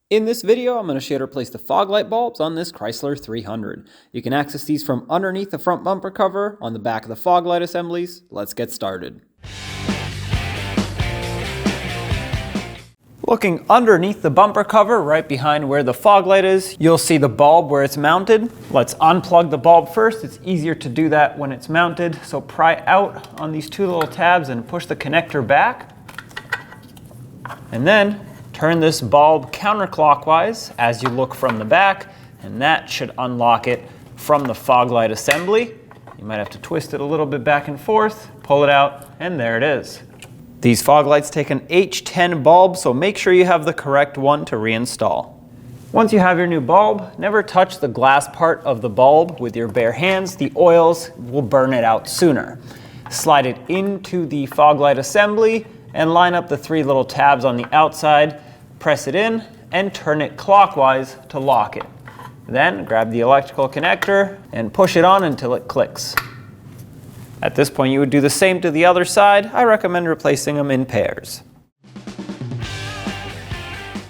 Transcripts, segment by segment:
In this video, I'm going to show you how to replace the fog light bulbs on this Chrysler 300. You can access these from underneath the front bumper cover on the back of the fog light assemblies. Let's get started. Looking underneath the bumper cover, right behind where the fog light is, you'll see the bulb where it's mounted. Let's unplug the bulb first. It's easier to do that when it's mounted. So pry out on these two little tabs and push the connector back. And then turn this bulb counterclockwise as you look from the back, and that should unlock it from the fog light assembly. You might have to twist it a little bit back and forth, pull it out, and there it is. These fog lights take an H10 bulb, so make sure you have the correct one to reinstall. Once you have your new bulb, never touch the glass part of the bulb with your bare hands. The oils will burn it out sooner. Slide it into the fog light assembly and line up the three little tabs on the outside. Press it in and turn it clockwise to lock it. Then grab the electrical connector and push it on until it clicks. At this point, you would do the same to the other side. I recommend replacing them in pairs.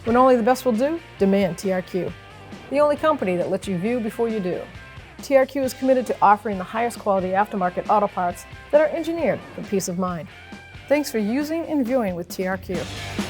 When only the best will do, demand TRQ. The only company that lets you view before you do. TRQ is committed to offering the highest quality aftermarket auto parts that are engineered for peace of mind. Thanks for using and viewing with TRQ.